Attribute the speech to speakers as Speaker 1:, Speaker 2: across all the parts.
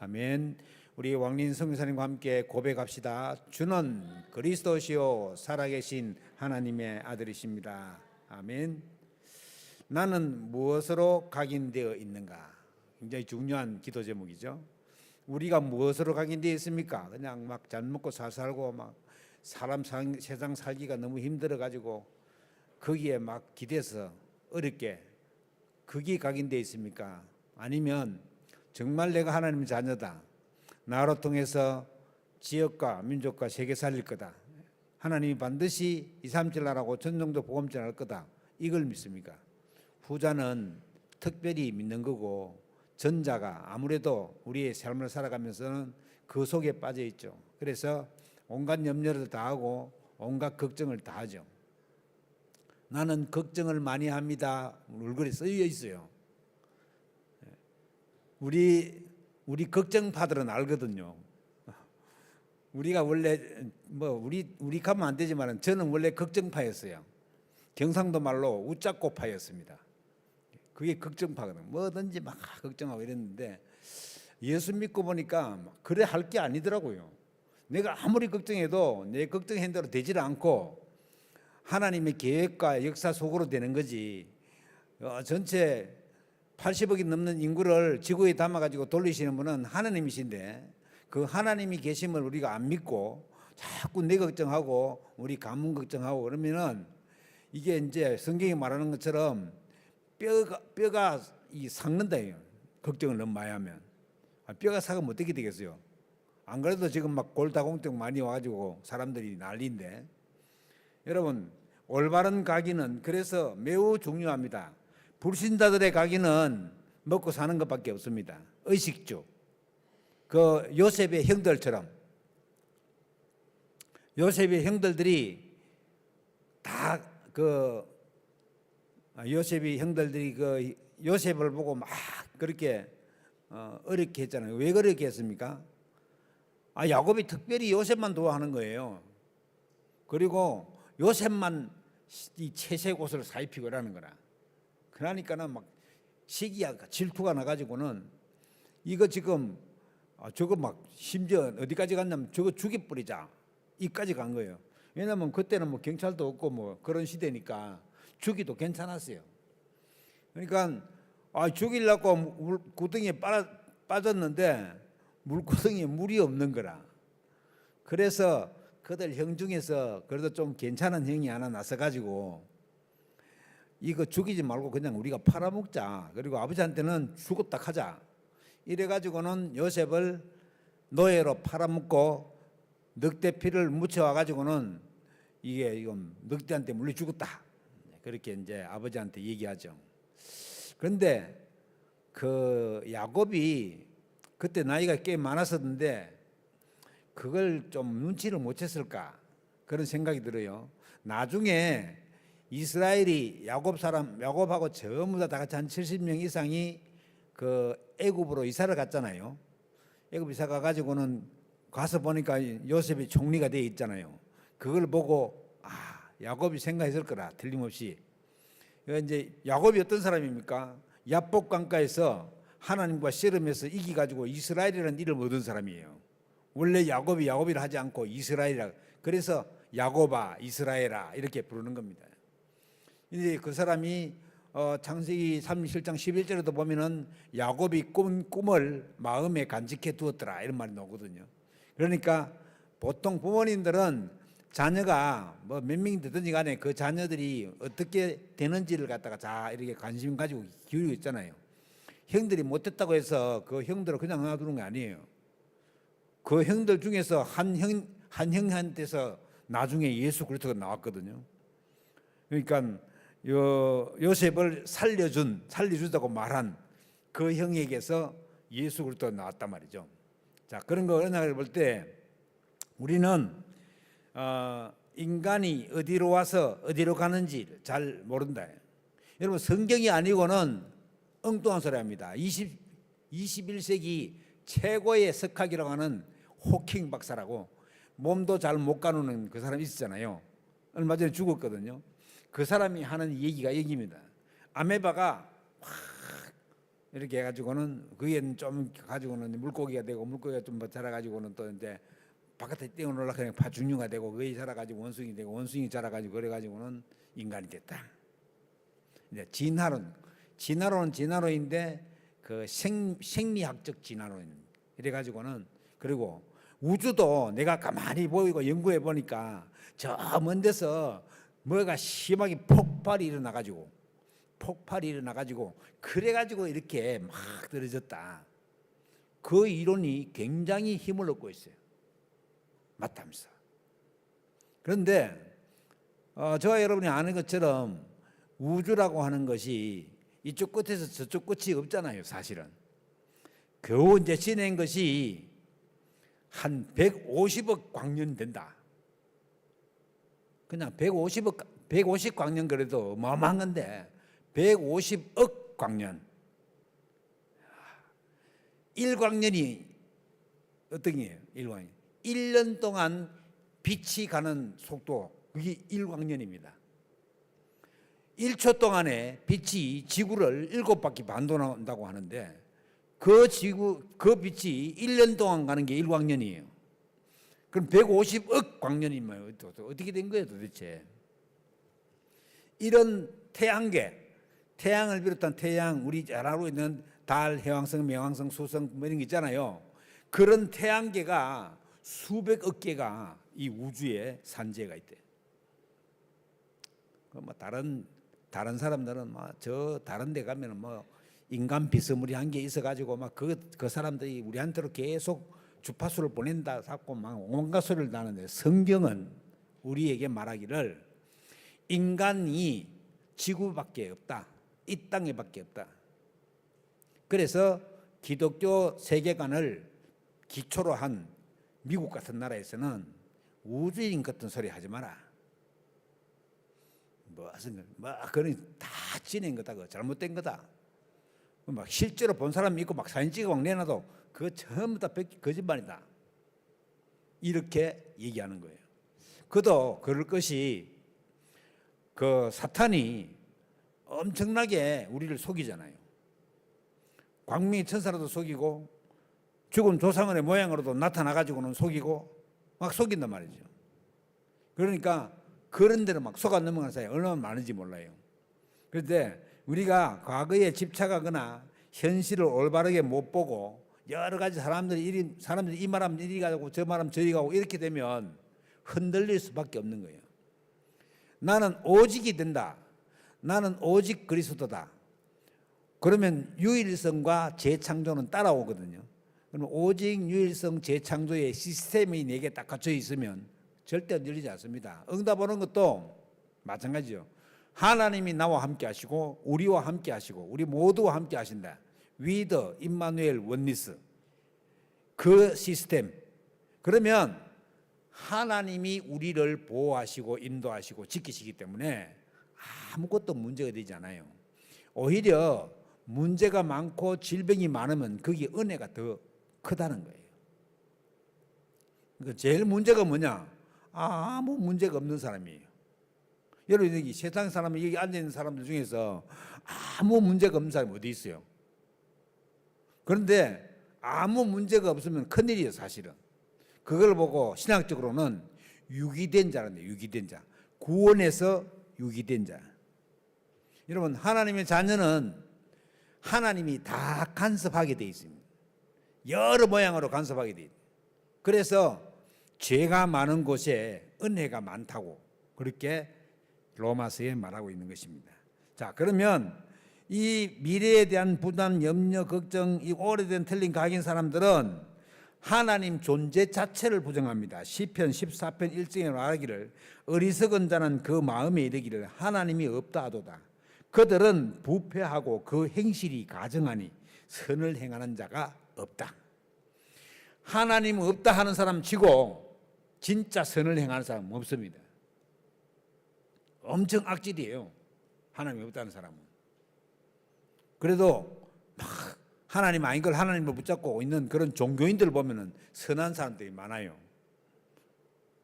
Speaker 1: 아멘. 우리 왕린 성교사님과 함께 고백합시다. 주는 그리스도시요 살아계신 하나님의 아들이십니다. 아멘. 나는 무엇으로 각인되어 있는가? 굉장히 중요한 기도 제목이죠. 우리가 무엇으로 각인되어 있습니까? 그냥 막 잘 먹고 잘 살고 막 세상 살기가 너무 힘들어 가지고 거기에 막 기대서 어렵게 거기에 각인되어 있습니까? 아니면 정말 내가 하나님의 자녀다, 나로 통해서 지역과 민족과 세계 살릴 거다, 하나님이 반드시 237 나라고 전정도 복음 전할 거다, 이걸 믿습니까? 후자는 특별히 믿는 거고 전자가 아무래도 우리의 삶을 살아가면서는 그 속에 빠져 있죠. 그래서 온갖 염려를 다 하고 온갖 걱정을 다 하죠. 나는 걱정을 많이 합니다. 얼굴에 쓰여 있어요. 우리 걱정파들은 알거든요. 우리가 원래 우리 가면 안 되지만 저는 원래 걱정파였어요. 경상도 말로 우짜꼬파였습니다. 그게 걱정파거든. 뭐든지 막 걱정하고 이랬는데 예수 믿고 보니까 그래 할 게 아니더라고요. 내가 아무리 걱정해도 내 걱정한 대로 되질 않고 하나님의 계획과 역사 속으로 되는 거지. 전체 80억이 넘는 인구를 지구에 담아가지고 돌리시는 분은 하나님이신데 그 하나님이 계심을 우리가 안 믿고 자꾸 내 걱정하고 우리 가문 걱정하고 그러면은 이게 이제 성경이 말하는 것처럼 뼈가 삭는다요. 걱정을 너무 많이 하면. 뼈가 삭으면 어떻게 되겠어요? 안 그래도 지금 막 골다공증 많이 와가지고 사람들이 난리인데, 여러분 올바른 각인은 그래서 매우 중요합니다. 불신자들의 각인은 먹고 사는 것밖에 없습니다. 의식주. 그 요셉의 형들처럼, 요셉의 형들들이 요셉을 보고 막 그렇게 어렵게 했잖아요. 왜 그렇게 했습니까? 야곱이 특별히 요셉만 도와하는 거예요. 그리고 요셉만 이 채색 옷을 사입히고 이러는 거라. 그러니까는 막 시기야 질투가 나가지고는 이거 지금 저거 막 심지어 어디까지 갔냐면 저거 죽여버리자 이까지 간 거예요. 왜냐하면 그때는 뭐 경찰도 없고 뭐 그런 시대니까 죽이도 괜찮았어요. 그러니까 죽이려고 물구덩이에 빠졌는데 물구덩이에 물이 없는 거라. 그래서 그들 형 중에서 그래도 좀 괜찮은 형이 하나 나서가지고 이거 죽이지 말고 그냥 우리가 팔아먹자. 그리고 아버지한테는 죽었다 하자. 이래가지고는 요셉을 노예로 팔아먹고 늑대 피를 묻혀와가지고는 이건 늑대한테 물려 죽었다. 그렇게 이제 아버지한테 얘기하죠. 그런데 그 야곱이 그때 나이가 꽤 많았었는데 그걸 좀 눈치를 못 챘을까 그런 생각이 들어요. 나중에 이스라엘이 야곱하고 전부 다 같이 한 70명 이상이 그 애굽으로 이사를 갔잖아요. 애굽 이사 가가지고는 가서 보니까 요셉이 총리가 돼 있잖아요. 그걸 보고 야곱이 생각했을 거라 틀림없이. 이제 야곱이 어떤 사람입니까? 야복 강가에서 하나님과 씨름해서 이기가지고 이스라엘이라는 이름을 얻은 사람이에요. 원래 야곱이라 하지 않고 이스라엘이라. 그래서 야곱아 이스라엘아 이렇게 부르는 겁니다. 이제 그 사람이 창세기 37장 11절에도 보면은 야곱이 꾼 꿈을 마음에 간직해 두었더라 이런 말이 나오거든요. 그러니까 보통 부모님들은 자녀가 뭐 몇 명이 되든지 간에 그 자녀들이 어떻게 되는지를 갖다가 다 이렇게 관심 가지고 기울이고 있잖아요. 형들이 못했다고 해서 그 형들을 그냥 놔두는 게 아니에요. 그 형들 중에서 한 형한테서 나중에 예수 그리스도가 나왔거든요. 그러니까 요셉을 살려주다고 말한 그 형에게서 예수 그리스도가 나왔단 말이죠. 자, 그런 거 언약을 볼 때 우리는 인간이 어디로 와서 어디로 가는지 잘 모른다. 여러분 성경이 아니고는 엉뚱한 소리 합니다. 21세기 최고의 석학이라고 하는 호킹 박사라고 몸도 잘 못 가누는 그 사람이 있었잖아요. 얼마 전에 죽었거든요. 그 사람이 하는 얘기가 여기입니다. 아메바가 확 이렇게 해가지고는 그게 좀 가지고는 물고기가 되고 물고기가 좀 자라가지고는 또 이제 바깥에 뛰어 올라가니까 파충류가 되고 그게 자라가지고 원숭이 되고 원숭이 자라가지고 그래가지고는 인간이 됐다. 이제 진화론은 진화론인데 그 생리학적 진화론 이래가지고는 그리고 우주도 내가 가만히 보이고 연구해 보니까 저 먼 데서 뭐가 심하게 폭발이 일어나가지고 그래가지고 이렇게 막 떨어졌다. 그 이론이 굉장히 힘을 얻고 있어요. 맞다면서. 그런데 저와 여러분이 아는 것처럼 우주라고 하는 것이 이쪽 끝에서 저쪽 끝이 없잖아요. 사실은 겨우 이제 지낸 것이 한 150억 광년 된다. 그냥 150 광년 그래도 어마어마한 건데 150억 광년. 1광년이 어떤 게요? 1광년. 1년 동안 빛이 가는 속도 그게 1광년입니다. 1초 동안에 빛이 지구를 7바퀴 반 돈다고 하는데 그 빛이 1년 동안 가는 게 1광년이에요. 그럼 150억 광년이면 어떻게 된 거예요 도대체? 이런 태양을 비롯한 태양, 우리 잘 알고 있는 달, 해왕성,冥왕성, 수성 뭐 이런 게 있잖아요. 그런 태양계가 수백억 개가 이 우주에 산재가 있대. 뭐 다른 사람들은 저 다른 데 가면은 뭐 인간 비스무리한 게 있어가지고 막 그 사람들이 우리한테로 계속 주파수를 보낸다 자꾸 막 온갖 소리를 나는데 성경은 우리에게 말하기를 인간이 지구밖에 없다. 이 땅에밖에 없다. 그래서 기독교 세계관을 기초로 한 미국 같은 나라에서는 우주인 같은 소리 하지 마라. 그런 다 지낸 거다. 그거 잘못된 거다. 막 실제로 본 사람 있고 막 사진 찍어 막 내놔도 그거 전부 다 거짓말이다. 이렇게 얘기하는 거예요. 그도 그럴 것이 그 사탄이 엄청나게 우리를 속이잖아요. 광명의 천사로도 속이고 죽은 조상의 모양으로도 나타나가지고는 속이고 막 속인단 말이죠. 그러니까 그런 데로 막 속아 넘어가는 사람이 얼마나 많은지 몰라요. 그런데 우리가 과거에 집착하거나 현실을 올바르게 못 보고 여러 가지 사람들이 이 말하면 이리 가고 저 말하면 저리 가고 이렇게 되면 흔들릴 수밖에 없는 거예요. 나는 오직이 된다. 나는 오직 그리스도다. 그러면 유일성과 재창조는 따라오거든요. 그러면 오직 유일성 재창조의 시스템이 내게 딱 갖춰 있으면 절대 흔들리지 않습니다. 응답하는 것도 마찬가지죠. 하나님이 나와 함께 하시고 우리와 함께 하시고 우리 모두와 함께 하신다. 위더 임마누엘 원리스 그 시스템. 그러면 하나님이 우리를 보호하시고 인도하시고 지키시기 때문에 아무것도 문제가 되지 않아요. 오히려 문제가 많고 질병이 많으면 그게 은혜가 더 크다는 거예요. 그러니까 제일 문제가 뭐냐? 아무 문제가 없는 사람이에요. 여러분 여기 세상 사람 여기 앉아 있는 사람들 중에서 아무 문제가 없는 사람이 어디 있어요? 그런데 아무 문제가 없으면 큰일이에요, 사실은. 그걸 보고 신학적으로는 유기된 자란데, 유기된 자. 구원에서 유기된 자. 여러분, 하나님의 자녀는 하나님이 다 간섭하게 되어 있습니다. 여러 모양으로 간섭하게 되어 있습니다. 그래서 죄가 많은 곳에 은혜가 많다고 그렇게 로마서에 말하고 있는 것입니다. 자, 그러면 이 미래에 대한 부담, 염려, 걱정, 이 오래된 틀린 각인 사람들은 하나님 존재 자체를 부정합니다. 시편 14편 1절에 말하기를 어리석은 자는 그 마음에 이르기를 하나님이 없다 하도다. 그들은 부패하고 그 행실이 가증하니 선을 행하는 자가 없다. 하나님 없다 하는 사람 치고 진짜 선을 행하는 사람은 없습니다. 엄청 악질이에요. 하나님이 없다는 사람은. 그래도 막 하나님 아닌 걸 하나님으로 붙잡고 있는 그런 종교인들을 보면은 선한 사람들이 많아요.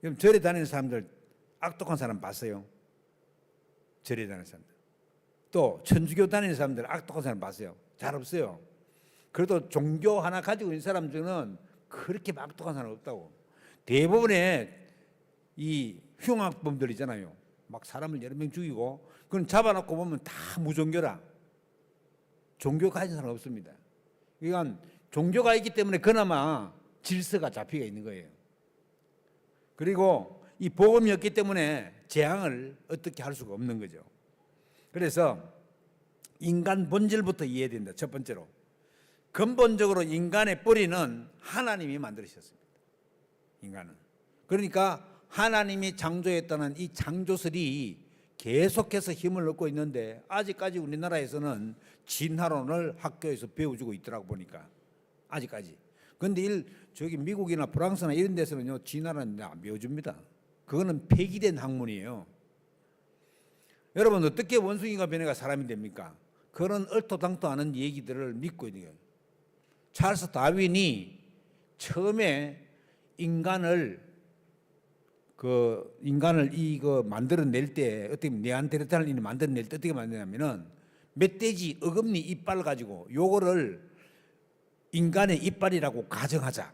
Speaker 1: 그럼 절에 다니는 사람들 악독한 사람 봤어요? 절에 다니는 사람들. 또 천주교 다니는 사람들 악독한 사람 봤어요? 잘 없어요. 그래도 종교 하나 가지고 있는 사람 중에는 그렇게 막독한 사람 없다고. 대부분의 이 흉악범들 있잖아요. 막 사람을 여러 명 죽이고 그건 잡아놓고 보면 다 무종교라. 종교 가진 사람 없습니다. 그러니까 종교가 있기 때문에 그나마 질서가 잡히가 있는 거예요. 그리고 이 복음이 없기 때문에 재앙을 어떻게 할 수가 없는 거죠. 그래서 인간 본질부터 이해된다. 첫 번째로 근본적으로 인간의 뿌리는 하나님이 만들으셨습니다. 인간은. 그러니까 하나님이 창조했다는 이 창조설이 계속해서 힘을 얻고 있는데 아직까지 우리나라에서는 진화론을 학교에서 배워주고 있더라고 보니까 아직까지. 그런데 저기 미국이나 프랑스나 이런 데서는요 진화론 안 배워줍니다. 그거는 폐기된 학문이에요. 여러분 어떻게 원숭이가 변해가 사람이 됩니까? 그런 얼토당토하는 얘기들을 믿고 있는 거예요. 찰스 다윈이 처음에 인간을 이거 만들어낼 때 어떻게 네안데르탈인이 만들어낼 때 어떻게 만드냐면은 멧돼지 어금니 이빨 가지고 요거를 인간의 이빨이라고 가정하자.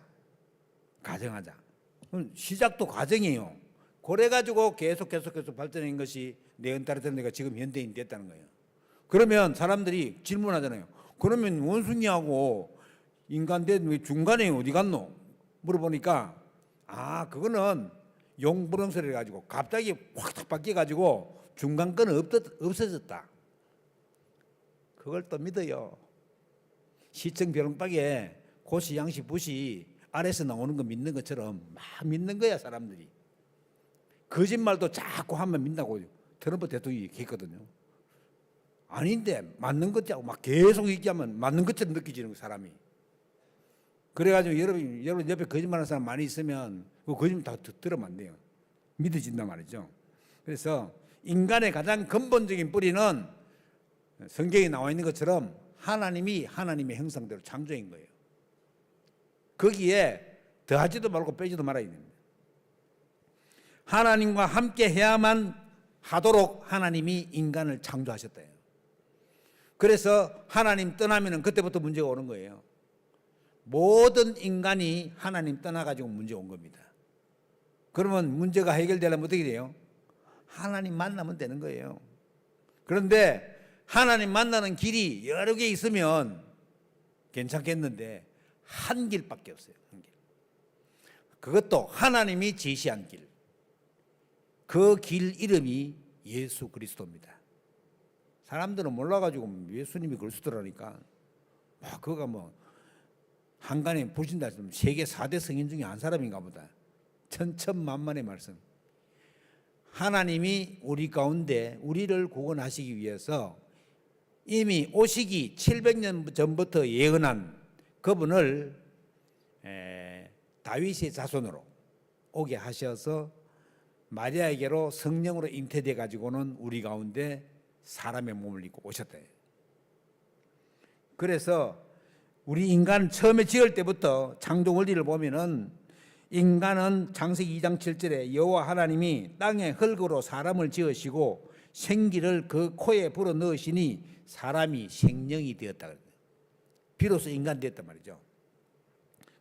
Speaker 1: 시작도 과정이에요. 그래 가지고 계속해서 발전한 것이 네안데르탈인가 지금 현대인 됐다는 거예요. 그러면 사람들이 질문하잖아요. 그러면 원숭이하고 인간된 중간에 어디 갔노? 물어보니까 그거는 용불응설을 가지고 갑자기 확 바뀌어 가지고 중간 거는 없어졌다. 그걸 또 믿어요. 시청 벼랑박에 고시 양시 부시 아래서 나오는 거 믿는 것처럼 막 믿는 거야 사람들이. 거짓말도 자꾸 하면 믿는다고 트럼프 대통령이 얘기했거든요. 아닌데 맞는 것하고 막 계속 얘기하면 맞는 것처럼 느껴지는 거 사람이. 그래가지고 여러분 옆에 거짓말하는 사람 많이 있으면 그 거짓말 다 들으면 안 돼요. 믿어진단 말이죠. 그래서 인간의 가장 근본적인 뿌리는 성경에 나와 있는 것처럼 하나님이 하나님의 형상대로 창조한 거예요. 거기에 더하지도 말고 빼지도 말아야 됩니다. 하나님과 함께 해야만 하도록 하나님이 인간을 창조하셨대요. 그래서 하나님 떠나면 그때부터 문제가 오는 거예요. 모든 인간이 하나님 떠나가지고 문제 온 겁니다. 그러면 문제가 해결되려면 어떻게 돼요? 하나님 만나면 되는 거예요. 그런데 하나님 만나는 길이 여러 개 있으면 괜찮겠는데 한 길밖에 없어요. 한 길. 그것도 하나님이 제시한 길. 그 길 이름이 예수 그리스도입니다. 사람들은 몰라가지고 예수님이 그리스도라니까 그거가 한간에 보신다 했으면 세계 4대 성인 중에 한 사람인가 보다. 천천만만의 말씀. 하나님이 우리 가운데 우리를 구원하시기 위해서 이미 오시기 700년 전부터 예언한 그분을 다윗의 자손으로 오게 하셔서 마리아에게로 성령으로 잉태돼 가지고는 우리 가운데 사람의 몸을 입고 오셨다. 그래서 우리 인간 처음에 지을 때부터 창조 원리를 보면은 인간은 창세기 2장 7절에 여호와 하나님이 땅의 흙으로 사람을 지으시고 생기를 그 코에 불어 넣으시니 사람이 생명이 되었다. 비로소 인간 되었단 말이죠.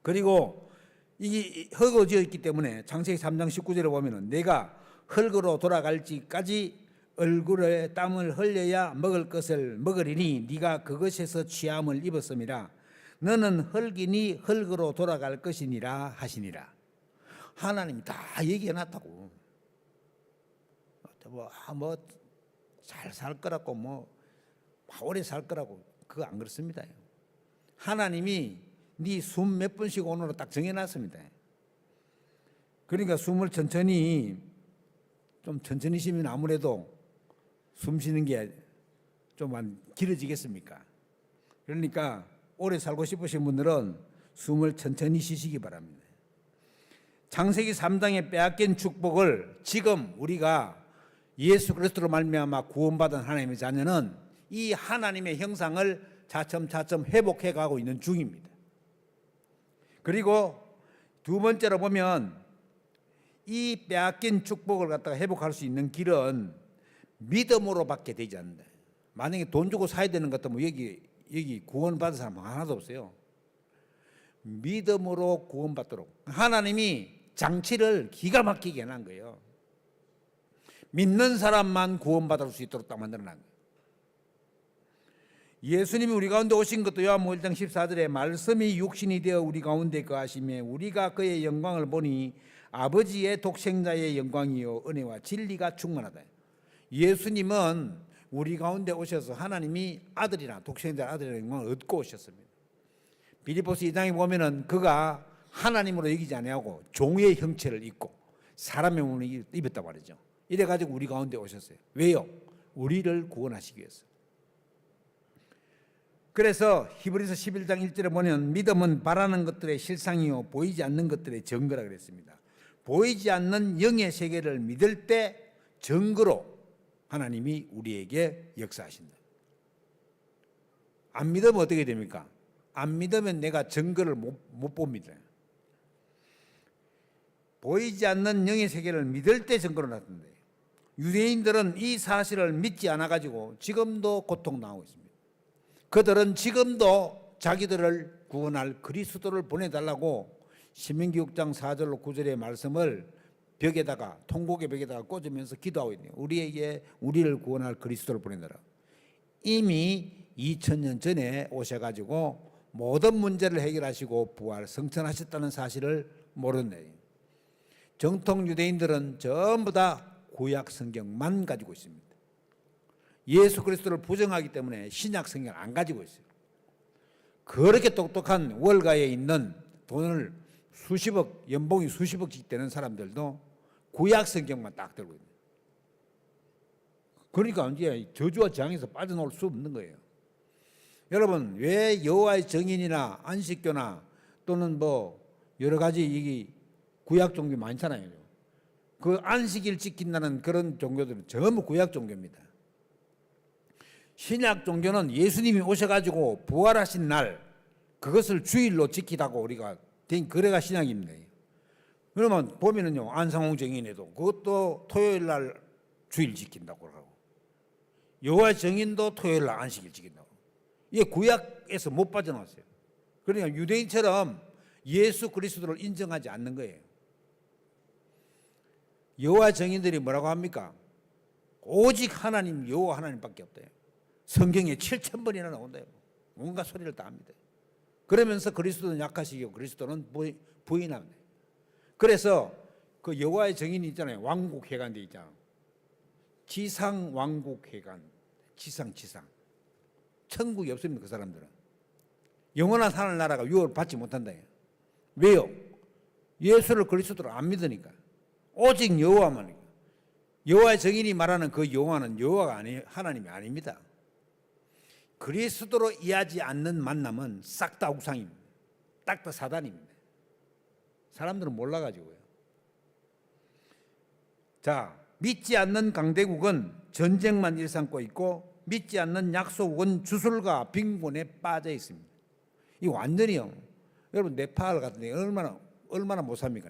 Speaker 1: 그리고 이 흙으로 지었기 때문에 창세기 3장 19절에 보면은 내가 흙으로 돌아갈지까지 얼굴에 땀을 흘려야 먹을 것을 먹으리니 네가 그것에서 취함을 입었음이라. 너는 흙이니 흙으로 돌아갈 것이니라 하시니라. 하나님이 다 얘기해놨다고. 잘 살 거라고 오래 살 거라고 그거 안 그렇습니다. 하나님이 네 숨 몇 분씩 오늘로 딱 정해놨습니다. 그러니까 숨을 천천히 쉬면 아무래도 숨 쉬는 게 좀 길어지겠습니까? 그러니까 오래 살고 싶으신 분들은 숨을 천천히 쉬시기 바랍니다. 창세기 3장에 빼앗긴 축복을 지금 우리가 예수 그리스도로 말미암아 구원받은 하나님의 자녀는 이 하나님의 형상을 차츰차츰 회복해 가고 있는 중입니다. 그리고 두 번째로 보면 이 빼앗긴 축복을 갖다가 회복할 수 있는 길은 믿음으로밖에 되지 않는다. 만약에 돈 주고 사야 되는 것 같으면 여기 여기 구원받은 사람 하나도 없어요. 믿음으로 구원받도록 하나님이 장치를 기가 막히게 해놓은 거예요. 믿는 사람만 구원받을 수 있도록 딱 만들어놓은 거예요. 예수님이 우리 가운데 오신 것도 요한복음 1장 14절에 말씀이 육신이 되어 우리 가운데 거하시며 우리가 그의 영광을 보니 아버지의 독생자의 영광이요 은혜와 진리가 충만하다. 예수님은 우리 가운데 오셔서 하나님이 아들이나 독생자 아들의 영광을 얻고 오셨습니다. 빌립보서 2장에 보면은 그가 하나님으로 여기지 아니하고 종의 형체를 입고 사람의 몸을 입었단 말이죠. 이래가지고 우리 가운데 오셨어요. 왜요? 우리를 구원하시기 위해서. 그래서 히브리서 11장 1절에 보면 믿음은 바라는 것들의 실상이요 보이지 않는 것들의 증거라 그랬습니다. 보이지 않는 영의 세계를 믿을 때 증거로 하나님이 우리에게 역사하신다. 안 믿으면 어떻게 됩니까? 안 믿으면 내가 증거를 못 봅니다. 보이지 않는 영의 세계를 믿을 때 증거로 나타난다. 유대인들은 이 사실을 믿지 않아가지고 지금도 고통당하고 있습니다. 그들은 지금도 자기들을 구원할 그리스도를 보내달라고 신명기 6장 4절로 9절의 말씀을 벽에다가 통곡의 벽에다가 꽂으면서 기도하고 있네요. 우리를 구원할 그리스도를 보내달라. 이미 2000년 전에 오셔가지고 모든 문제를 해결하시고 부활 성천하셨다는 사실을 모르네. 정통 유대인들은 전부 다 구약 성경만 가지고 있습니다. 예수 그리스도를 부정하기 때문에 신약 성경을 안 가지고 있어요. 그렇게 똑똑한 월가에 있는 돈을 수십억, 연봉이 수십억씩 되는 사람들도 구약 성경만 딱 들고 있는. 그러니까 이제 저주와 재앙에서 빠져나올 수 없는 거예요. 여러분, 왜 여호와의 증인이나 안식교나 또는 뭐 여러 가지 이 구약 종교 많잖아요. 그 안식일 지킨다는 그런 종교들은 전부 구약 종교입니다. 신약 종교는 예수님이 오셔가지고 부활하신 날 그것을 주일로 지키다고 우리가 된 그래가 신약입니다. 그러면 보면은요 안상홍 증인에도 그것도 토요일 날 주일 지킨다고 하고 여호와 증인도 토요일 날 안식일 지킨다고. 이게 구약에서 못 빠져나왔어요. 그러니까 유대인처럼 예수 그리스도를 인정하지 않는 거예요. 여호와 증인들이 뭐라고 합니까? 오직 하나님 여호와 하나님밖에 없대요. 성경에 7,000번이나 나온대요. 온갖 소리를 다 합니다. 그러면서 그리스도는 약하시고 그리스도는 부인합니다. 그래서 그 여호와의 증인이 있잖아요. 왕국회관대 있잖아요. 지상 왕국회관, 지상. 천국이 없습니다. 그 사람들은. 영원한 하늘 나라가 유업을 받지 못한다. 왜요? 예수를 그리스도로 안 믿으니까. 오직 여호와만. 여호와의 증인이 말하는 그 여호와는 여호와가 하나님이 아닙니다. 그리스도로 이해하지 않는 만남은 싹 다 우상입니다. 딱 다 사단입니다. 사람들은 몰라가지고요. 자, 믿지 않는 강대국은 전쟁만 일삼고 있고 믿지 않는 약소국은 주술과 빈곤에 빠져 있습니다. 이 완전히요. 여러분 네팔 같은 데 얼마나 못 삽니까?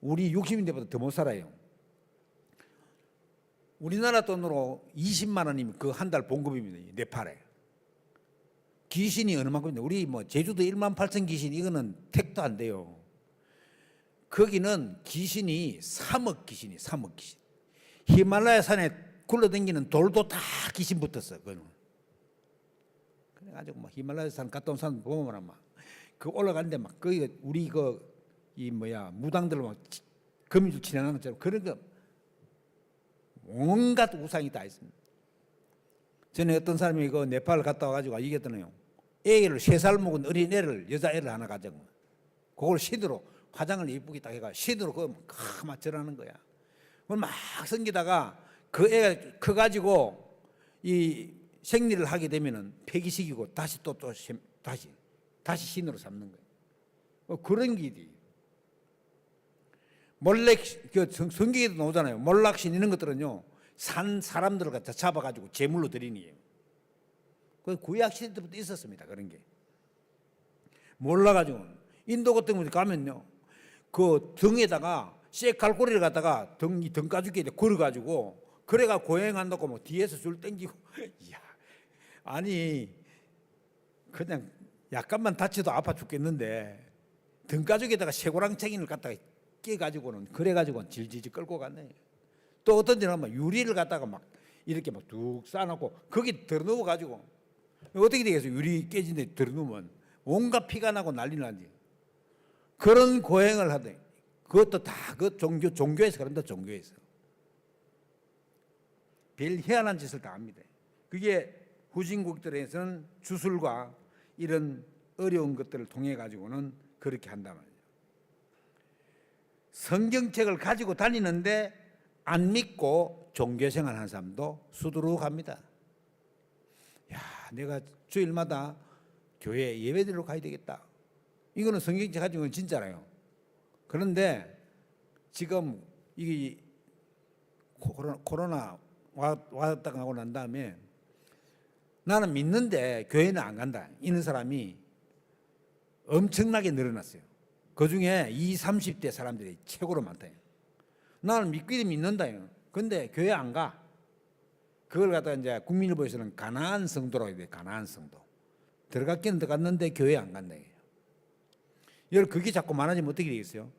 Speaker 1: 우리 60인대보다 더 못 살아요. 우리나라 돈으로 20만 원이면 그 한 달 봉급입니다. 네팔에. 귀신이 얼마만큼인데 우리 뭐 제주도 1만 8천 귀신 이거는 택도 안 돼요. 거기는 귀신이 3억 귀신이 3억 귀신. 히말라야 산에 굴러다니는 돌도 다 귀신 붙었어. 그거는. 그래가지고 막 히말라야 산 갔다 온 사람 보면 막 그 올라가는데 막 거기 우리 무당들 막 거미줄 치는 것처럼 그런 거 온갖 우상이 다 있습니다. 전에 어떤 사람이 그 네팔 갔다 와가지고 얘기했더니요. 애를 3살 먹은 어린 애를 여자애를 하나 가지고 그걸 신으로 화장을 예쁘게 딱 해가 신으로 그거 막 절하는 거야. 그걸 막 섬기다가 그 애가 커가지고 이 생리를 하게 되면은 폐기시키고 다시 다시 신으로 삼는 거예요. 그런 길이. 몰렉 성경에도 나오잖아요. 몰락신 이런 것들은요 산 사람들을 갖다 잡아가지고 제물로 드리는 거예요. 그 구약 시대 때부터 있었습니다. 그런 게 몰라가지고 인도 같은 데 가면요 그 등에다가 쇠칼고리를 갖다가 등 가죽에 걸어가지고 그래가 고행한다고 뭐 뒤에서 줄 땡기고 이야 아니 그냥 약간만 다쳐도 아파 죽겠는데 등가죽에다가 쇠고랑챙이를 갖다가 끼가지고는 그래가지고 질질질 끌고 갔네. 또 어떤 데는 막 유리를 갖다가 막 이렇게 막 뚝 쌓아놓고 거기 들어누워 가지고 어떻게 되겠어요? 유리 깨진 데 들어누우면 온갖 피가 나고 난리 나지. 그런 고행을 하더니 그것도 다 그 종교에서 그런다. 종교에서 별 희한한 짓을 다 합니다. 그게 후진국들에서는 주술과 이런 어려운 것들을 통해 가지고는 그렇게 한단 말이에요. 성경책을 가지고 다니는데 안 믿고 종교생활 하는 사람도 수두룩합니다. 야, 내가 주일마다 교회 예배드리러 가야 되겠다. 이거는 성경책 가지고는 진짜라요. 그런데 지금 이 코로나 왔다 가고 난 다음에 나는 믿는데 교회는 안 간다. 이런 사람이 엄청나게 늘어났어요. 그중에 20, 30대 사람들이 최고로 많다. 나는 믿기도 믿는다. 근데 교회 안 가. 그걸 갖다가 이제 국민일보에서는 가난한 성도라고 해야 돼. 가난한 성도. 들어갔기는 들어갔는데 교회 안 간다. 여러분 그게 자꾸 많아지면 어떻게 되겠어요?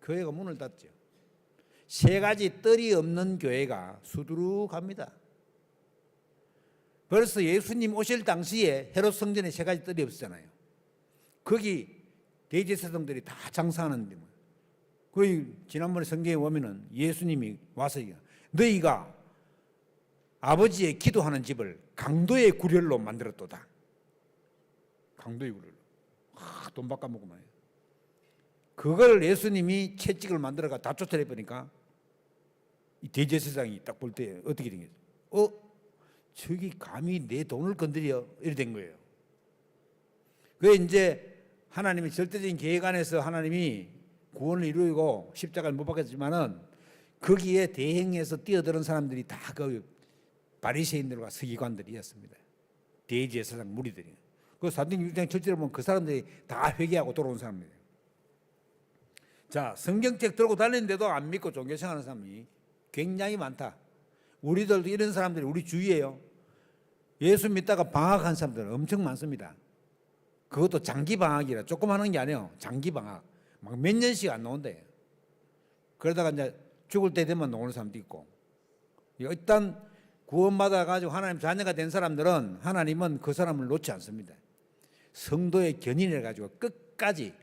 Speaker 1: 교회가 문을 닫죠. 세 가지 뜰이 없는 교회가 수두룩합니다. 벌써 예수님 오실 당시에 헤롯 성전에 세 가지 뜰이 없었잖아요. 거기 대제사장들이 다 장사하는데 거의 지난번에 성경에 보면은 예수님이 와서 너희가 아버지의 기도하는 집을 강도의 구렬로 만들었도다. 강도의 구렬로. 돈 바꿔먹고 말이에요. 그걸 예수님이 채찍을 만들어가 다 쫓아내버리니까 이 대제사장이 딱 볼 때 어떻게 된 거죠? 저기 감히 내 돈을 건드려? 이렇게 된 거예요. 그게 이제 하나님의 절대적인 계획 안에서 하나님이 구원을 이루고 십자가를 못 박았지만은 거기에 대행해서 뛰어드는 사람들이 다 그 바리새인들과 서기관들이었습니다. 대제사장 무리들이. 그 사도행 6장 7절에 보면 그 사람들이 다 회개하고 돌아온 사람이에요. 자, 성경책 들고 다니는데도 안 믿고 종교생활하는 사람이 굉장히 많다. 우리들도 이런 사람들이 우리 주위에요. 예수 믿다가 방학한 사람들은 엄청 많습니다. 그것도 장기 방학이라 조금 하는 게 아니에요. 장기 방학. 막 몇 년씩 안 나온대. 그러다가 이제 죽을 때 되면 나오는 사람도 있고. 일단 구원받아 가지고 하나님 자녀가 된 사람들은 하나님은 그 사람을 놓지 않습니다. 성도의 견인해 가지고 끝까지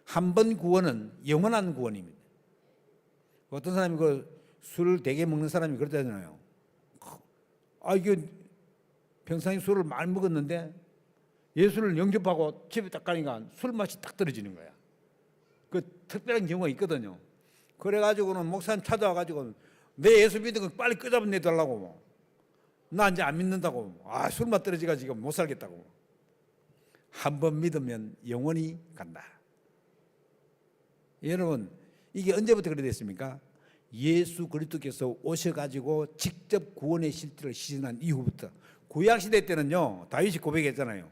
Speaker 1: 한 번 구원은 영원한 구원입니다. 어떤 사람이 그 술을 되게 먹는 사람이 그러잖아요. 이게 평상시 술을 많이 먹었는데 예수를 영접하고 집에 딱 가니까 술 맛이 딱 떨어지는 거야. 그 특별한 경우가 있거든요. 그래가지고는 목사님 찾아와가지고 내 예수 믿는 거 빨리 끄잡아내달라고 뭐. 나 이제 안 믿는다고. 술맛 떨어지가 지금 못 살겠다고. 한 번 믿으면 영원히 간다. 여러분 이게 언제부터 그래 됐습니까? 예수 그리스도께서 오셔가지고 직접 구원의 실체를 시전한 이후부터. 구약시대 때는요 다윗이 고백했잖아요.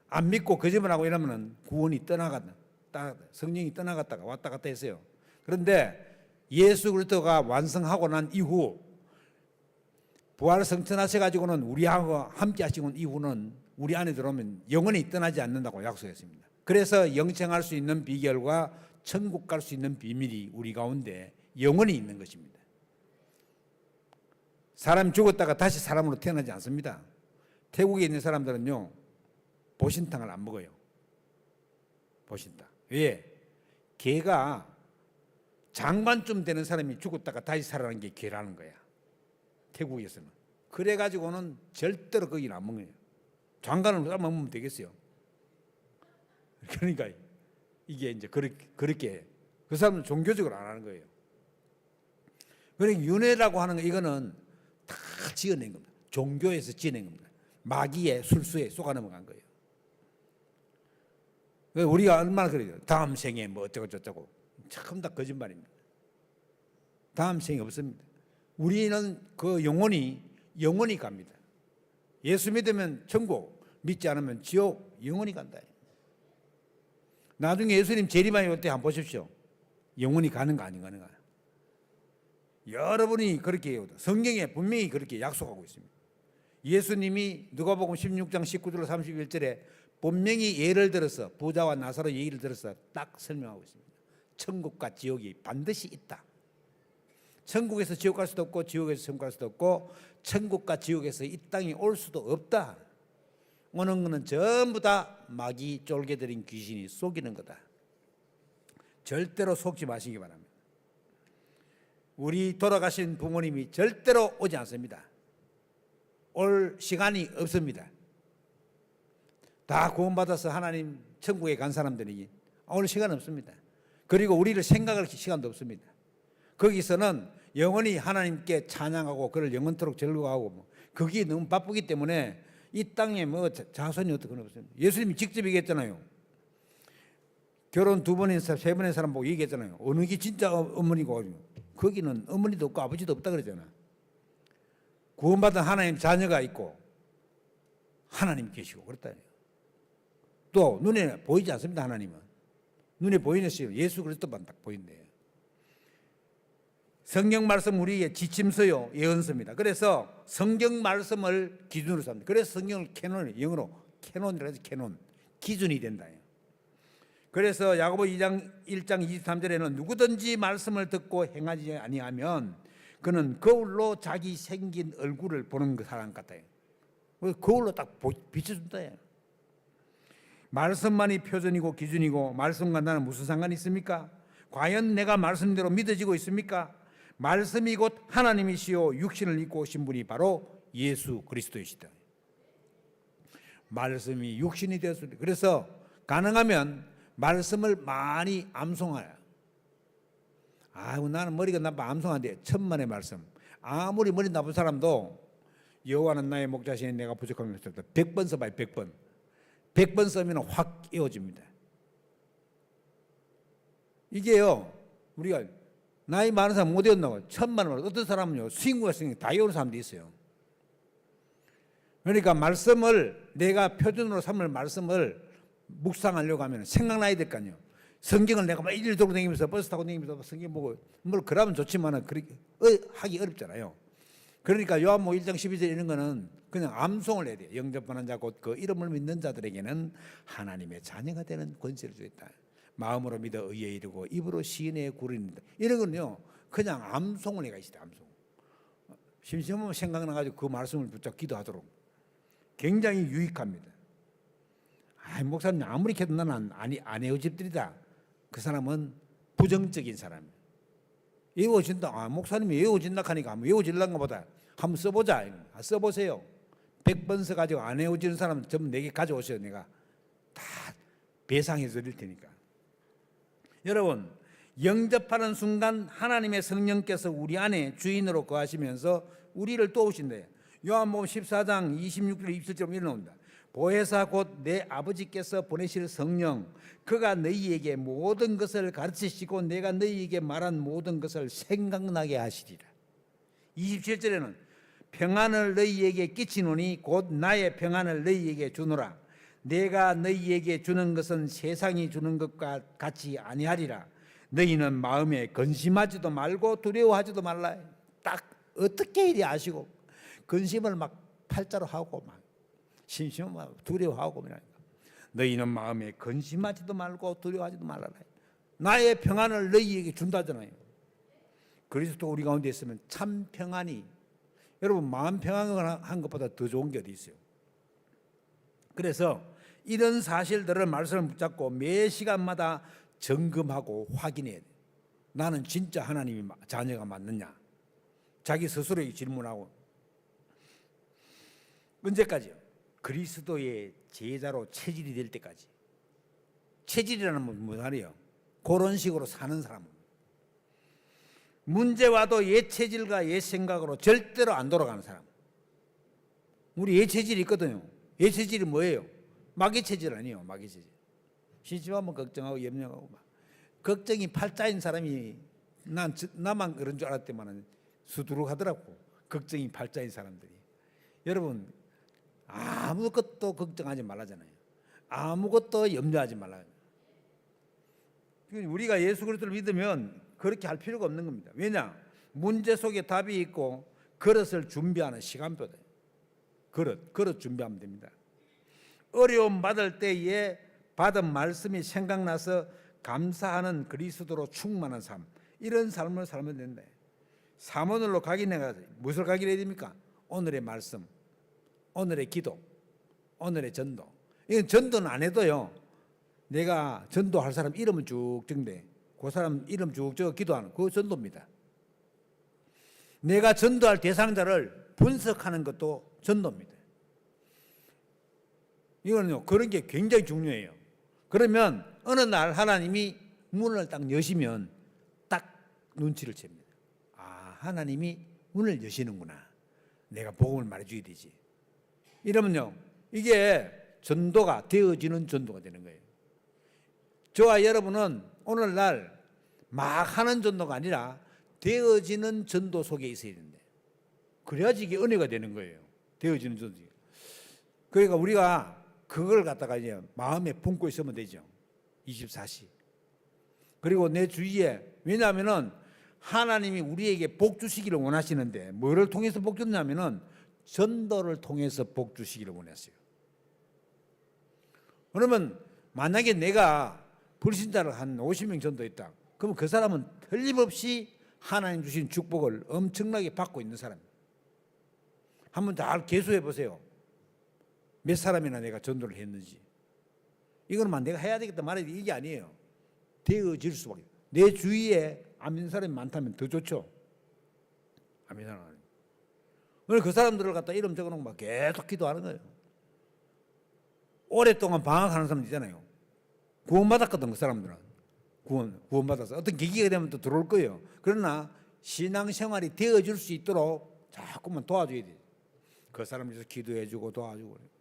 Speaker 1: 안 믿고 거짓말하고 이러면 구원이 떠나갔다. 성령이 떠나갔다가 왔다 갔다 했어요. 그런데 예수 그리스도가 완성하고 난 이후 부활 성천하셔가지고는 우리하고 함께 하시고 이후는 우리 안에 들어오면 영원히 떠나지 않는다고 약속했습니다. 그래서 영생할 수 있는 비결과 천국 갈 수 있는 비밀이 우리 가운데 영원히 있는 것입니다. 사람이 죽었다가 다시 사람으로 태어나지 않습니다. 태국에 있는 사람들은요 보신탕을 안 먹어요. 보신탕. 왜? 개가 장관쯤 되는 사람이 죽었다가 다시 살아나는 게 개라는 거야. 태국에서는. 그래가지고는 절대로 거기는 안 먹어요. 장관을 먹으면 되겠어요. 그러니까 이게 이제 그렇게 그 사람은 종교적으로 안 하는 거예요. 그러니까 윤회라고 하는 거 이거는 다 지어낸 겁니다. 종교에서 지어낸 겁니다. 마귀의 술수에 속아 넘어간 거예요. 우리가 얼마나 그래요. 다음 생에 뭐 어쩌고 저쩌고 참 다 거짓말입니다. 다음 생이 없습니다. 우리는 그 영원히 갑니다. 예수 믿으면 천국, 믿지 않으면 지옥 영원히 간다. 나중에 예수님 재림하실 때 한번 보십시오. 영원히 가는 거 아닌가 하는가. 여러분이 그렇게 해요. 성경에 분명히 그렇게 약속하고 있습니다. 예수님이 누가복음 16장 19절 31절에 분명히 예를 들어서 부자와 나사로 예를 들어서 딱 설명하고 있습니다. 천국과 지옥이 반드시 있다. 천국에서 지옥 갈 수도 없고 지옥에서 천국 갈 수도 없고 천국과 지옥에서 이 땅에 올 수도 없다. 오는 것은 전부 다 마귀 쫄개들인 귀신이 속이는 거다. 절대로 속지 마시기 바랍니다. 우리 돌아가신 부모님이 절대로 오지 않습니다. 올 시간이 없습니다. 다 구원받아서 하나님 천국에 간 사람들이 올 시간 없습니다. 그리고 우리를 생각할 시간도 없습니다. 거기서는 영원히 하나님께 찬양하고 그를 영원토록 즐거워하고 그게 너무 바쁘기 때문에 이 땅에 뭐 자손이 어떻게 없습니다. 예수님이 직접 얘기했잖아요. 결혼 2번인 사람, 3번인 사람 보고 얘기했잖아요. 어느 게 진짜 어머니고 거기는 어머니도 없고 아버지도 없다 그러잖아. 구원받은 하나님 자녀가 있고 하나님 계시고 그렇다. 또 눈에 보이지 않습니다. 하나님은 눈에 보이는 시 예수 그리스도만 딱 보인대요. 성경 말씀 우리의 지침서요 예언서입니다. 그래서 성경 말씀을 기준으로 삼니다. 그래서 성경을 캐논, 영어로 캐논이라고 해서 캐논, 기준이 된다. 그래서 야고보 2장 1장 23절에는 누구든지 말씀을 듣고 행하지 아니하면 그는 거울로 자기 생긴 얼굴을 보는 그 사람 같아요. 거울로 딱 비춰준다. 말씀만이 표준이고 기준이고 말씀과 나는 무슨 상관이 있습니까? 과연 내가 말씀대로 믿어지고 있습니까? 말씀이 곧 하나님이시요 육신을 입고 오신 분이 바로 예수 그리스도이시다. 말씀이 육신이 되었습니다. 그래서 가능하면 말씀을 많이 암송하라. 나는 머리가 나빠 암송한데 천만의 말씀. 아무리 머리 나쁜 사람도 여호와는 나의 목자시니 내가 부족함이 없다. 100번 써봐요. 100번. 100번 쓰면 확 깨어집니다. 이게요 우리가 나이 많은 사람 못 외웠나고 천만 원. 어떤 사람은요 스윙구가 있으니까 다 외우는 사람도 있어요. 그러니까 말씀을 내가 표준으로 삼을 말씀을 묵상하려고 하면 생각나야 될 거 아니에요. 성경을 내가 막 일일 돌고 다니면서 버스 타고 다니면서 성경 보고 뭘 그러면 좋지만은 그렇게 하기 어렵잖아요. 그러니까 요한복음 1장 12절 이런 거는 그냥 암송을 해야 돼요. 영접하는 자 곧 그 이름을 믿는 자들에게는 하나님의 자녀가 되는 권세를 주었다. 마음으로 믿어 의에 이르고 입으로 시인의 구른다. 이런 거는요 그냥 암송을 해가 있어요. 암송. 심심하면 생각나가지고 그 말씀을 붙잡고 기도하도록 굉장히 유익합니다. 목사님 아무리 해도 나는 안 외워집들이다. 그 사람은 부정적인 사람이에요. 외워진다. 목사님이 외워진다 하니까 한번 외워질란가 보다. 한번 써보자. 써보세요. 100번 써가지고 안 외워지는 사람은 전부 내게 가져오셔요. 내가 다 배상해서 드릴 테니까. 여러분 영접하는 순간 하나님의 성령께서 우리 안에 주인으로 거하시면서 우리를 도우신대요. 요한복음 14장 26절 27절 이렇게 나온다. 보혜사 곧 내 아버지께서 보내실 성령 그가 너희에게 모든 것을 가르치시고 내가 너희에게 말한 모든 것을 생각나게 하시리라. 27절에는 평안을 너희에게 끼치노니 곧 나의 평안을 너희에게 주노라. 내가 너희에게 주는 것은 세상이 주는 것과 같이 아니하리라. 너희는 마음에 근심하지도 말고 두려워하지도 말라. 딱 어떻게 이리 아시고 근심을 막 팔자로 하고 막 심심하고 두려워하고 너희는 마음에 근심하지도 말고 두려워하지도 말라. 나의 평안을 너희에게 준다잖아요. 그리스도 우리 가운데 있으면 참 평안이 여러분 마음 평안한 것보다 더 좋은 게 어디 있어요. 그래서 이런 사실들을 말씀을 붙잡고 매 시간마다 점검하고 확인해야 돼. 나는 진짜 하나님의 자녀가 맞느냐. 자기 스스로에게 질문하고 언제까지요? 그리스도의 제자로 체질이 될 때까지. 체질이라는 건 무슨 말이에요? 그런 식으로 사는 사람은 문제 와도 옛 체질과 옛 생각으로 절대로 안 돌아가는 사람. 우리 옛 체질이 있거든요. 옛 체질이 뭐예요? 마귀 체질 아니에요. 마귀 체질. 심심하면 걱정하고 염려하고 막. 걱정이 팔자인 사람이 나만 그런 줄 알았더만 수두룩하더라고. 걱정이 팔자인 사람들이. 여러분 아무것도 걱정하지 말라잖아요. 아무것도 염려하지 말라. 우리가 예수 그리스도를 믿으면 그렇게 할 필요가 없는 겁니다. 왜냐? 문제 속에 답이 있고 그릇을 준비하는 시간표다. 그릇 준비하면 됩니다. 어려움 받을 때에 받은 말씀이 생각나서 감사하는 그리스도로 충만한 삶, 이런 삶을 살면 된다. 사모늘로 각인해가 무엇을 각인해야 됩니까? 오늘의 말씀, 오늘의 기도, 오늘의 전도. 이건 전도는 안 해도요, 내가 전도할 사람 이름을 쭉 적는데 그 사람 이름 쭉 적어 기도하는 그 전도입니다. 내가 전도할 대상자를 분석하는 것도 전도입니다. 이거는요, 그런 게 굉장히 중요해요. 그러면 어느 날 하나님이 문을 딱 여시면 딱 눈치를 챕니다. 아, 하나님이 문을 여시는구나. 내가 복음을 말해줘야 되지. 이러면요, 이게 전도가 되어지는 전도가 되는 거예요. 저와 여러분은 오늘날 막 하는 전도가 아니라 되어지는 전도 속에 있어야 된대. 그래야지 이게 은혜가 되는 거예요. 되어지는 전도. 그러니까 우리가 그걸 갖다가 이제 마음에 품고 있으면 되죠. 24시. 그리고 내 주위에, 왜냐하면은 하나님이 우리에게 복 주시기를 원하시는데 뭐를 통해서 복 줬냐면은 전도를 통해서 복 주시기를 원했어요. 그러면 만약에 내가 불신자를 한 50명 전도했다. 그러면 그 사람은 틀림없이 하나님 주신 축복을 엄청나게 받고 있는 사람이에요. 한번 잘 계수해 보세요. 몇 사람이나 내가 전도를 했는지. 이거는 내가 해야 되겠다 말해야 돼. 이게 아니에요. 되어질 수밖에. 내 주위에 안 믿는 사람이 많다면 더 좋죠. 안 믿는 사람. 그 사람들을 갖다 이름 적어놓고 막 계속 기도하는 거예요. 오랫동안 방황하는 사람 있잖아요. 구원받았거든, 그 사람들은. 구원받아서 어떤 계기가 되면 또 들어올 거예요. 그러나 신앙생활이 되어질 수 있도록 자꾸만 도와줘야 돼요. 그 사람을 위해서 기도해주고 도와주고.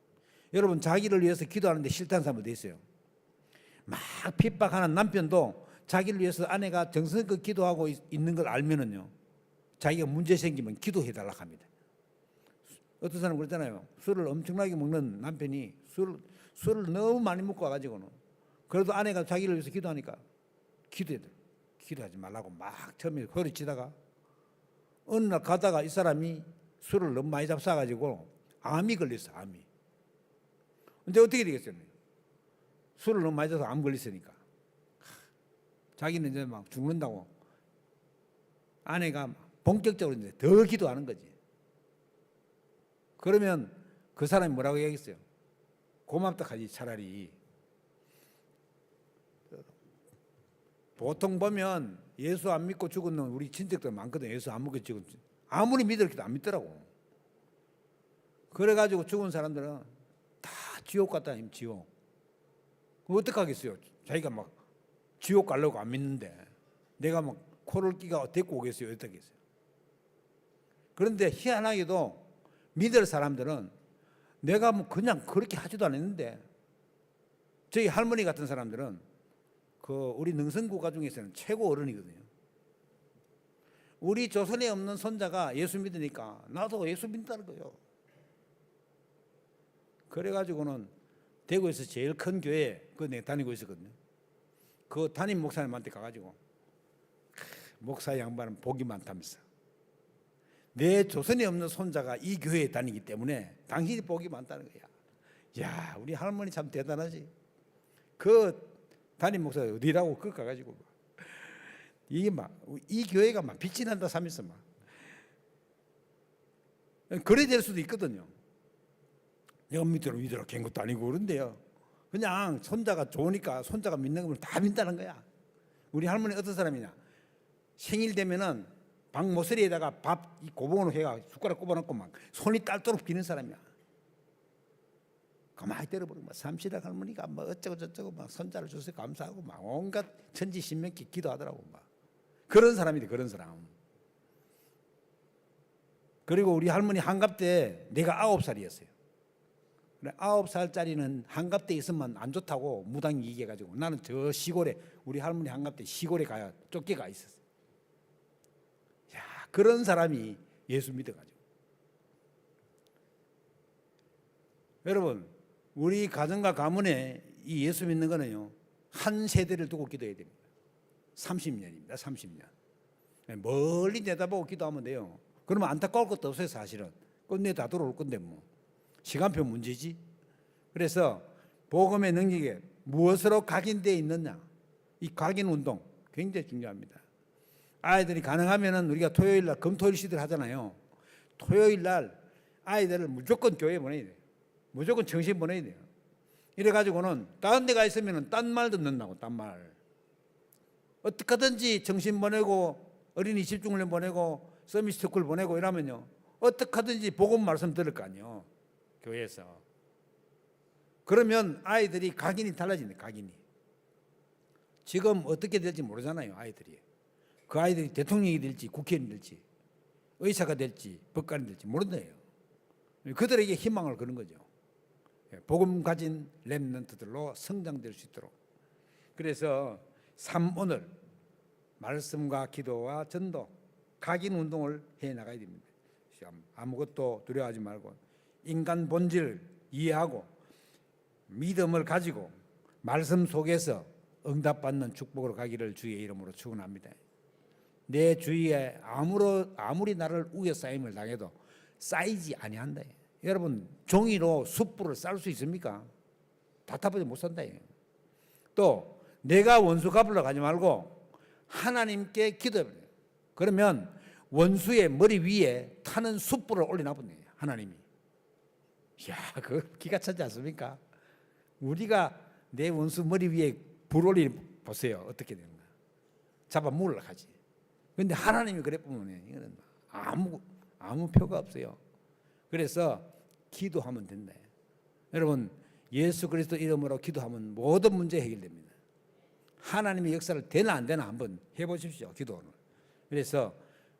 Speaker 1: 여러분, 자기를 위해서 기도하는데 싫다는 사람도 있어요. 막 핍박하는 남편도 자기를 위해서 아내가 정성껏 기도하고 있는 걸 알면은요, 자기가 문제 생기면 기도해달라고 합니다. 어떤 사람은 그러잖아요. 술을 엄청나게 먹는 남편이 술을 너무 많이 먹고 와가지고는, 그래도 아내가 자기를 위해서 기도하니까 기도하지 말라고 막 처음에 허리치다가 어느 날 가다가 이 사람이 술을 너무 많이 잡숴가지고 암이 걸렸어. 암이. 근데 어떻게 되겠어요? 술을 너무 많이 잡숴서 암 걸렸으니까 자기는 이제 막 죽는다고 아내가 본격적으로 이제 더 기도하는 거지. 그러면 그 사람이 뭐라고 얘기했어요? 고맙다 하지. 차라리. 보통 보면 예수 안 믿고 죽은 우리 친척들 많거든. 예수 안 믿고 죽은, 아무리 믿으려도 안 믿더라고. 그래가지고 죽은 사람들은 다 지옥 갔다 아니면 지옥. 어떡하겠어요? 자기가 막 지옥 가려고 안 믿는데 내가 막 코를 끼가 데리고 오겠어요? 어떡하겠어요? 그런데 희한하게도 믿을 사람들은 내가 뭐 그냥 그렇게 하지도 않았는데, 저희 할머니 같은 사람들은 우리 능성구가 중에서는 최고 어른이거든요. 우리 조선에 없는 손자가 예수 믿으니까 나도 예수 믿는다는 거예요. 그래가지고는 대구에서 제일 큰 교회 내가 다니고 있었거든요. 그 담임 목사님한테 가가지고 목사 양반은 복이 많다면서, 내 조선에 없는 손자가 이 교회에 다니기 때문에 당신이 복이 많다는 거야. 야, 우리 할머니 참 대단하지. 그 담임 목사가 어디라고 그거 가가지고 이게 막 이 교회가 막 빛이 난다 삼면서 막 그래 될 수도 있거든요. 내가 믿으라 된 것도 아니고 그런데요. 그냥 손자가 좋으니까 손자가 믿는 걸 다 믿다는 거야. 우리 할머니 어떤 사람이냐? 생일 되면은 방 모서리에다가 밥 고봉으로 해가 숟가락 꼽아놓고 막 손이 딸도록 비는 사람이야. 가만히 때려보고 막 삼시락 할머니가 뭐 어쩌고 저쩌고 막 손자를 줘서 감사하고 막 온갖 천지신명기 기도하더라고 막. 그런 사람이래, 그런 사람. 그리고 우리 할머니 한갑 때 내가 9살이었어요. 9살짜리는 한갑 때 있으면 안 좋다고 무당이 얘기해가지고 나는 저 시골에, 우리 할머니 한갑 때 시골에 가야 쫓겨가 있었어요. 야, 그런 사람이 예수 믿어가지고. 여러분, 우리 가정과 가문에 이 예수 믿는 거는요, 한 세대를 두고 기도해야 됩니다. 30년입니다. 30년. 멀리 내다보고 기도하면 돼요. 그러면 안타까울 것도 없어요, 사실은. 끝내 다 들어올 건데 뭐. 시간표 문제지. 그래서 복음의 능력이 무엇으로 각인되어 있느냐, 이 각인 운동 굉장히 중요합니다. 아이들이 가능하면은 우리가 토요일 날 금토일 시들 하잖아요. 토요일 날 아이들을 무조건 교회에 보내야 돼요. 무조건 정신 보내야 돼요. 이래가지고는 다른 데 가 있으면은 딴 말 듣는다고, 딴 말. 어떻게든지 정신 보내고 어린이 집중훈련 보내고 서밋 스쿨 보내고 이러면요, 어떻게든지 복음 말씀 들을 거 아니에요, 교회에서. 그러면 아이들이 각인이 달라지네, 각인이. 지금 어떻게 될지 모르잖아요, 아이들이. 그 아이들이 대통령이 될지 국회의원이 될지 의사가 될지 법관이 될지 모른다예요. 그들에게 희망을 거는 거죠. 복음 가진 렘넌트들로 성장될 수 있도록. 그래서 3오늘 말씀과 기도와 전도, 각인 운동을 해 나가야 됩니다. 아무것도 두려워하지 말고 인간 본질을 이해하고 믿음을 가지고 말씀 속에서 응답받는 축복으로 가기를 주의 이름으로 축원합니다. 내 주위에 아무리 나를 우겨싸임을 당해도 쌓이지 아니한다. 여러분, 종이로 숯불을 쌀 수 있습니까? 답답하지 못 산다. 또 내가 원수 갚으러 가지 말고 하나님께 기도해. 그러면 원수의 머리 위에 타는 숯불을 올려놔보네, 하나님이. 이야, 그거 기가 차지 않습니까? 우리가 내 원수 머리 위에 불 올리 보세요, 어떻게 되는가. 잡아 먹으려고 하지. 그런데 하나님이 그래 보면 이거는 아무 표가 없어요. 그래서 기도하면 된다. 여러분, 예수 그리스도 이름으로 기도하면 모든 문제 해결됩니다. 하나님의 역사를 되나 안 되나 한번 해보십시오, 기도는. 그래서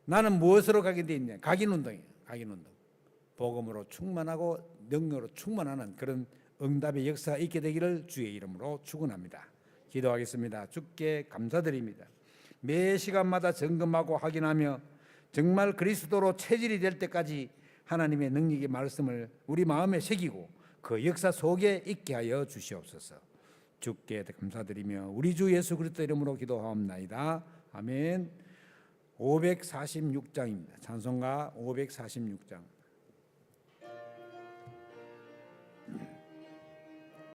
Speaker 1: 나는 무엇으로 각인되어 있냐? 각인운동이에요, 각인운동. 복음으로 충만하고 능력으로 충만하는 그런 응답의 역사가 있게 되기를 주의 이름으로 축원합니다. 기도하겠습니다. 주께 감사드립니다. 매 시간마다 점검하고 확인하며 정말 그리스도로 체질이 될 때까지 하나님의 능력의 말씀을 우리 마음에 새기고 그 역사 속에 있게 하여 주시옵소서. 주께 감사드리며 우리 주 예수 그리스도 이름으로 기도하옵나이다. 아멘. 546장입니다. 찬송가 546장.